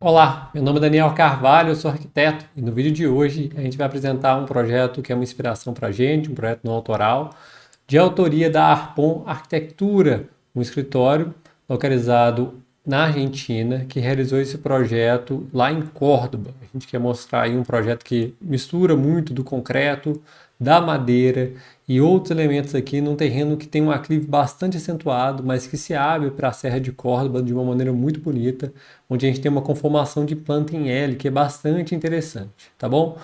Olá, meu nome é Daniel Carvalho, eu sou arquiteto e no vídeo de hoje a gente vai apresentar um projeto que é uma inspiração para a gente, um projeto não autoral, de autoria da Arpon Arquitectura, um escritório localizado na Argentina que realizou esse projeto lá em Córdoba. A gente quer mostrar aí um projeto que mistura muito do concreto, da madeira e outros elementos aqui num terreno que tem um aclive bastante acentuado, mas que se abre para a Serra de Córdoba de uma maneira muito bonita, onde a gente tem uma conformação de planta em L, que é bastante interessante, tá bom?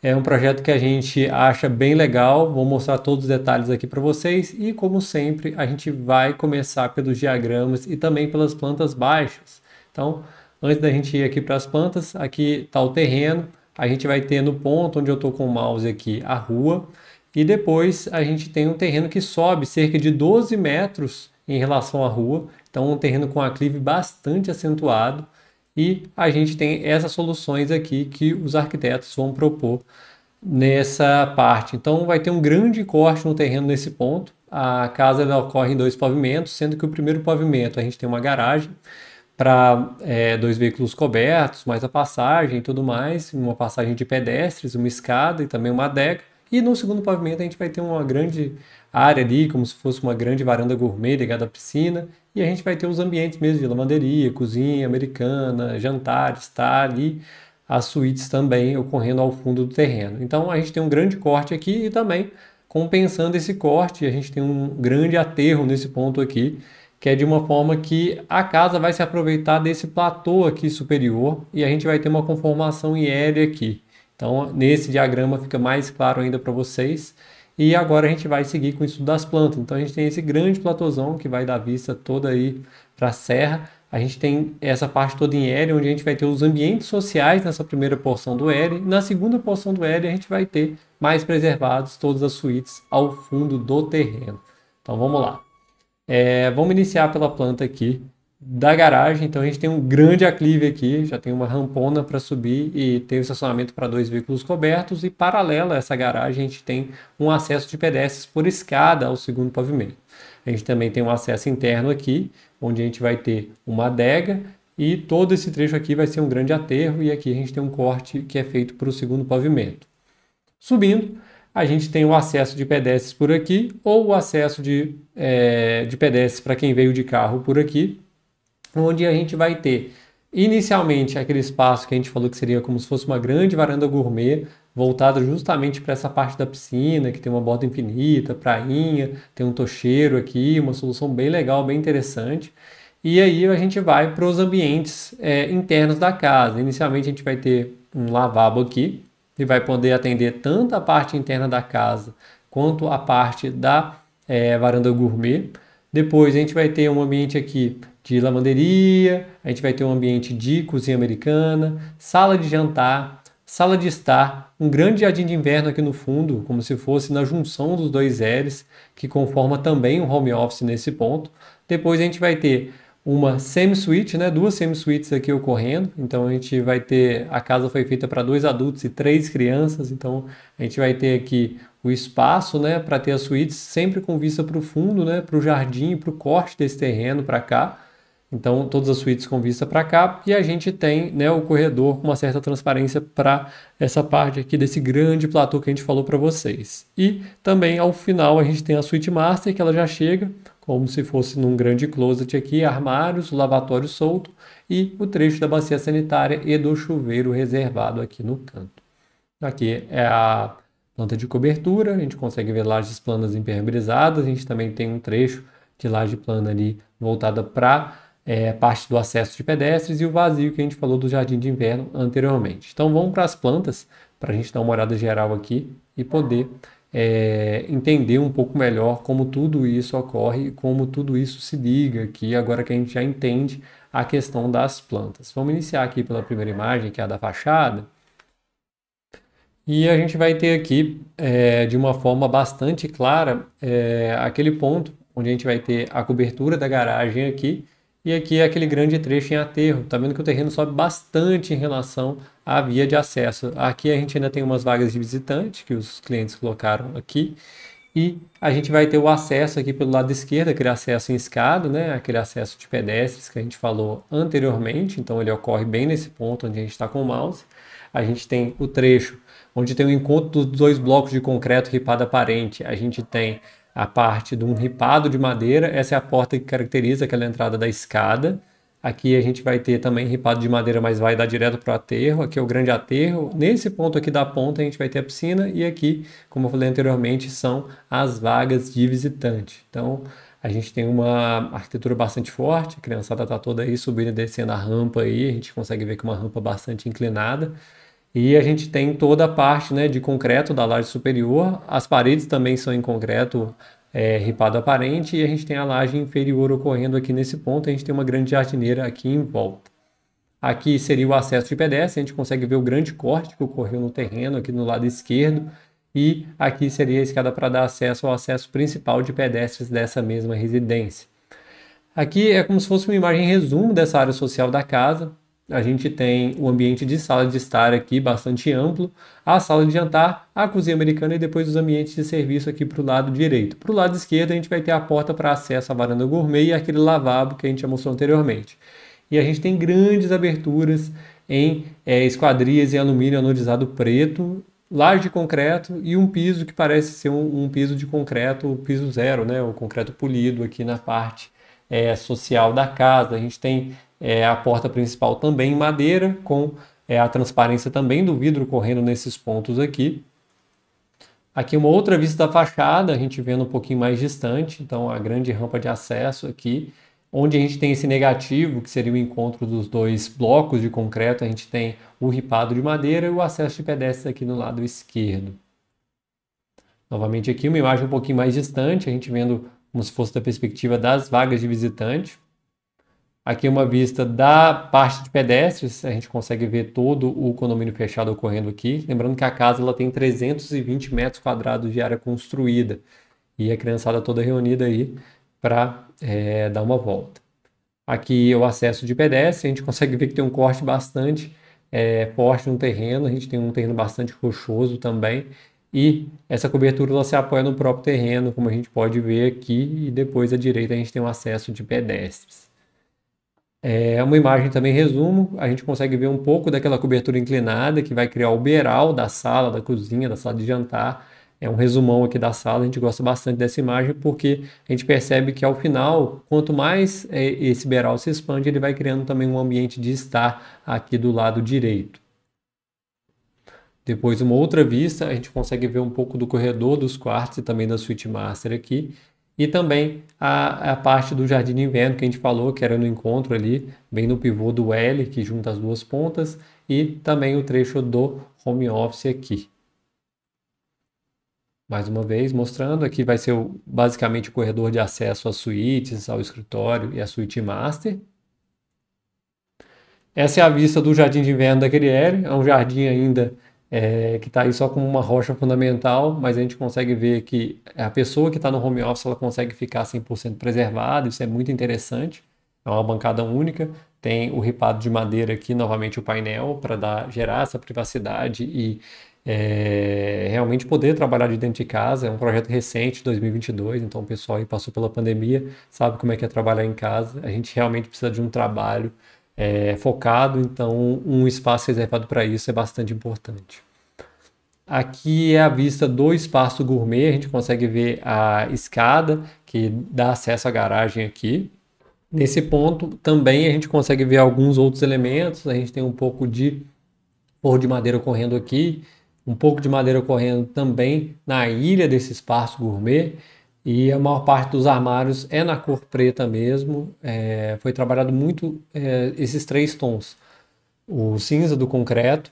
É um projeto que a gente acha bem legal, vou mostrar todos os detalhes aqui para vocês e, como sempre, a gente vai começar pelos diagramas e também pelas plantas baixas. Então, antes da gente ir aqui para as plantas, aqui está o terreno, a gente vai ter no ponto onde eu estou com o mouse aqui a rua e depois a gente tem um terreno que sobe cerca de 12 metros em relação à rua, então um terreno com aclive bastante acentuado. E a gente tem essas soluções aqui que os arquitetos vão propor nessa parte. Então vai ter um grande corte no terreno nesse ponto. A casa ela ocorre em dois pavimentos, sendo que o primeiro pavimento a gente tem uma garagem para dois veículos cobertos, mais a passagem e tudo mais, uma passagem de pedestres, uma escada e também uma adega. E no segundo pavimento a gente vai ter uma grande área ali, como se fosse uma grande varanda gourmet ligada à piscina. E a gente vai ter os ambientes mesmo de lavanderia, cozinha americana, jantares, tá ali as suítes também ocorrendo ao fundo do terreno. Então a gente tem um grande corte aqui e também compensando esse corte, a gente tem um grande aterro nesse ponto aqui, que é de uma forma que a casa vai se aproveitar desse platô aqui superior e a gente vai ter uma conformação em L aqui. Então, nesse diagrama fica mais claro ainda para vocês. E agora a gente vai seguir com o estudo das plantas. Então, a gente tem esse grande platôzão que vai dar vista toda aí para a serra. A gente tem essa parte toda em L, onde a gente vai ter os ambientes sociais nessa primeira porção do L. Na segunda porção do L, a gente vai ter mais preservados todas as suítes ao fundo do terreno. Então, vamos lá. Vamos iniciar pela planta aqui da garagem. Então a gente tem um grande aclive aqui, já tem uma rampona para subir e tem o estacionamento para dois veículos cobertos e paralela a essa garagem a gente tem um acesso de pedestres por escada ao segundo pavimento. A gente também tem um acesso interno aqui, onde a gente vai ter uma adega e todo esse trecho aqui vai ser um grande aterro e aqui a gente tem um corte que é feito para o segundo pavimento. Subindo, a gente tem o acesso de pedestres por aqui ou o acesso de pedestres para quem veio de carro por aqui, onde a gente vai ter inicialmente aquele espaço que a gente falou que seria como se fosse uma grande varanda gourmet, voltada justamente para essa parte da piscina, que tem uma borda infinita, prainha, tem um tocheiro aqui, uma solução bem legal, bem interessante. E aí a gente vai para os ambientes internos da casa. Inicialmente a gente vai ter um lavabo aqui, e vai poder atender tanto a parte interna da casa quanto a parte da varanda gourmet. Depois a gente vai ter um ambiente aqui de lavanderia, a gente vai ter um ambiente de cozinha americana, sala de jantar, sala de estar, um grande jardim de inverno aqui no fundo, como se fosse na junção dos dois L's, que conforma também um home office nesse ponto. Depois a gente vai ter uma semi-suite, né? Duas semi-suites aqui ocorrendo. Então a gente vai ter, a casa foi feita para 2 adultos e 3 crianças, então a gente vai ter aqui o espaço, né, para ter as suítes sempre com vista para o fundo, né, para o jardim, para o corte desse terreno para cá. Então todas as suítes com vista para cá e a gente tem, né, o corredor com uma certa transparência para essa parte aqui desse grande platô que a gente falou para vocês. E também ao final a gente tem a suíte master que ela já chega como se fosse num grande closet aqui, armários, lavatório solto e o trecho da bacia sanitária e do chuveiro reservado aqui no canto. Aqui é a planta de cobertura, a gente consegue ver lajes planas impermeabilizadas, a gente também tem um trecho de laje plana ali voltada para parte do acesso de pedestres e o vazio que a gente falou do jardim de inverno anteriormente. Então vamos para as plantas, para a gente dar uma olhada geral aqui e poder entender um pouco melhor como tudo isso ocorre, como tudo isso se liga aqui, agora que a gente já entende a questão das plantas. Vamos iniciar aqui pela primeira imagem, que é a da fachada. E a gente vai ter aqui, de uma forma bastante clara, aquele ponto onde a gente vai ter a cobertura da garagem aqui, e aqui é aquele grande trecho em aterro. Tá vendo que o terreno sobe bastante em relação à via de acesso. Aqui a gente ainda tem umas vagas de visitante que os clientes colocaram aqui. E a gente vai ter o acesso aqui pelo lado esquerdo, aquele acesso em escada, né? Aquele acesso de pedestres que a gente falou anteriormente. Então ele ocorre bem nesse ponto onde a gente está com o mouse. A gente tem o trecho onde tem o encontro dos dois blocos de concreto ripado aparente. A gente tem a parte de um ripado de madeira. Essa é a porta que caracteriza aquela entrada da escada. Aqui a gente vai ter também ripado de madeira, mas vai dar direto para o aterro. Aqui é o grande aterro. Nesse ponto aqui da ponta a gente vai ter a piscina e aqui, como eu falei anteriormente, são as vagas de visitante. Então a gente tem uma arquitetura bastante forte. A criançada está toda aí subindo e descendo a rampa aí. A gente consegue ver que é uma rampa bastante inclinada. E a gente tem toda a parte, né, de concreto da laje superior. As paredes também são em concreto ripado aparente. E a gente tem a laje inferior ocorrendo aqui nesse ponto. A gente tem uma grande jardineira aqui em volta. Aqui seria o acesso de pedestre. A gente consegue ver o grande corte que ocorreu no terreno aqui no lado esquerdo. E aqui seria a escada para dar acesso ao acesso principal de pedestres dessa mesma residência. Aqui é como se fosse uma imagem resumo dessa área social da casa. A gente tem o ambiente de sala de estar aqui bastante amplo, a sala de jantar, a cozinha americana e depois os ambientes de serviço aqui para o lado direito. Para o lado esquerdo a gente vai ter a porta para acesso à varanda gourmet e aquele lavabo que a gente já mostrou anteriormente. E a gente tem grandes aberturas em esquadrias em alumínio anodizado preto, laje de concreto e um piso que parece ser um piso de concreto, piso zero, né? O concreto polido aqui na parte social da casa. A gente tem a porta principal também em madeira, com a transparência também do vidro correndo nesses pontos aqui. Aqui uma outra vista da fachada, a gente vendo um pouquinho mais distante, então a grande rampa de acesso aqui, onde a gente tem esse negativo, que seria o encontro dos dois blocos de concreto, a gente tem o ripado de madeira e o acesso de pedestres aqui no lado esquerdo. Novamente aqui uma imagem um pouquinho mais distante, a gente vendo como se fosse da perspectiva das vagas de visitante. Aqui uma vista da parte de pedestres, a gente consegue ver todo o condomínio fechado ocorrendo aqui. Lembrando que a casa ela tem 320 metros quadrados de área construída e a criançada toda reunida aí para dar uma volta. Aqui o acesso de pedestre, a gente consegue ver que tem um corte bastante forte no terreno, a gente tem um terreno bastante rochoso também. E essa cobertura ela se apoia no próprio terreno, como a gente pode ver aqui, e depois à direita a gente tem um acesso de pedestres. Uma imagem também resumo, a gente consegue ver um pouco daquela cobertura inclinada que vai criar o beiral da sala, da cozinha, da sala de jantar. É um resumão aqui da sala, a gente gosta bastante dessa imagem porque a gente percebe que ao final, quanto mais esse beiral se expande, ele vai criando também um ambiente de estar aqui do lado direito. Depois uma outra vista, a gente consegue ver um pouco do corredor dos quartos e também da suíte master aqui. E também a parte do jardim de inverno que a gente falou, que era no encontro ali, bem no pivô do L, que junta as duas pontas, e também o trecho do home office aqui. Mais uma vez, mostrando, aqui vai ser basicamente o corredor de acesso às suítes, ao escritório e à suíte master. Essa é a vista do jardim de inverno da Queriere, é um jardim ainda que está aí só como uma rocha fundamental, mas a gente consegue ver que a pessoa que está no home office ela consegue ficar 100% preservada, isso é muito interessante. É uma bancada única, tem o ripado de madeira aqui, novamente o painel, para gerar essa privacidade e realmente poder trabalhar de dentro de casa. É um projeto recente, 2022, então o pessoal aí passou pela pandemia, sabe como é que é trabalhar em casa. A gente realmente precisa de um trabalho focado, então um espaço reservado para isso é bastante importante. Aqui é a vista do espaço gourmet, a gente consegue ver a escada que dá acesso à garagem aqui. Nesse ponto também a gente consegue ver alguns outros elementos, a gente tem um pouco de forro de madeira correndo aqui, um pouco de madeira correndo também na ilha desse espaço gourmet. E a maior parte dos armários é na cor preta mesmo. Foi trabalhado muito esses três tons. O cinza do concreto,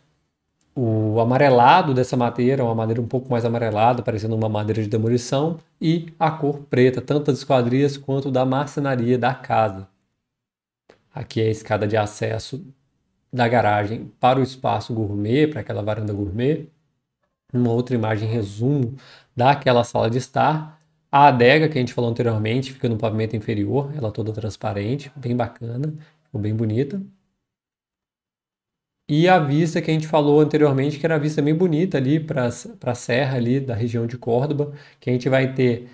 o amarelado dessa madeira, uma madeira um pouco mais amarelada, parecendo uma madeira de demolição, e a cor preta, tanto das esquadrias quanto da marcenaria da casa. Aqui é a escada de acesso da garagem para o espaço gourmet, para aquela varanda gourmet. Uma outra imagem resumo daquela sala de estar. A adega que a gente falou anteriormente fica no pavimento inferior, ela toda transparente, bem bacana, ficou bem bonita. E a vista que a gente falou anteriormente, que era a vista bem bonita ali para a serra ali da região de Córdoba, que a gente vai ter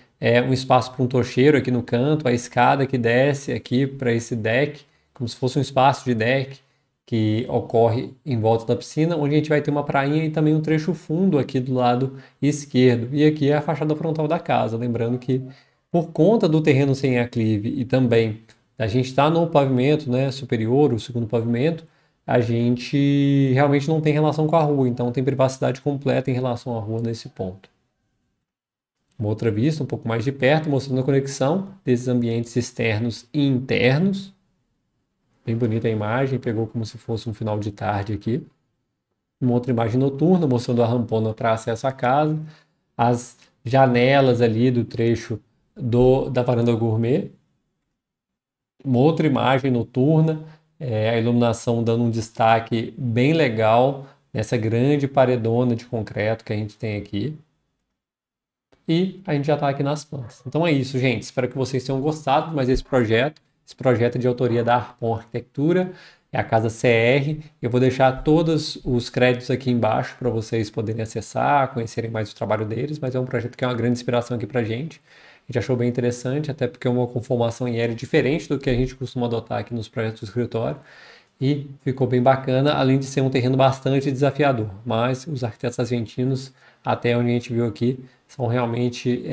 um espaço para um tocheiro aqui no canto, a escada que desce aqui para esse deck, como se fosse um espaço de deck que ocorre em volta da piscina, onde a gente vai ter uma prainha e também um trecho fundo aqui do lado esquerdo. E aqui é a fachada frontal da casa, lembrando que por conta do terreno sem aclive e também a gente estar no pavimento, né, superior, o segundo pavimento, a gente realmente não tem relação com a rua, então tem privacidade completa em relação à rua nesse ponto. Uma outra vista, um pouco mais de perto, mostrando a conexão desses ambientes externos e internos. Bem bonita a imagem, pegou como se fosse um final de tarde aqui. Uma outra imagem noturna, mostrando a rampona para acesso à casa, as janelas ali do trecho da varanda gourmet. Uma outra imagem noturna, a iluminação dando um destaque bem legal nessa grande paredona de concreto que a gente tem aqui. E a gente já está aqui nas plantas. Então é isso, gente. Espero que vocês tenham gostado mais desse projeto. Esse projeto é de autoria da Arpon Arquitectura, é a casa CR. Eu vou deixar todos os créditos aqui embaixo para vocês poderem acessar, conhecerem mais o trabalho deles, mas é um projeto que é uma grande inspiração aqui para a gente. A gente achou bem interessante, até porque é uma conformação em L diferente do que a gente costuma adotar aqui nos projetos do escritório. E ficou bem bacana, além de ser um terreno bastante desafiador. Mas os arquitetos argentinos, até onde a gente viu aqui, são realmente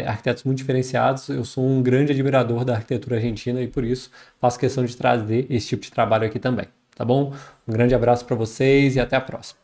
arquitetos muito diferenciados. Eu sou um grande admirador da arquitetura argentina e por isso faço questão de trazer esse tipo de trabalho aqui também. Tá bom? Um grande abraço para vocês e até a próxima.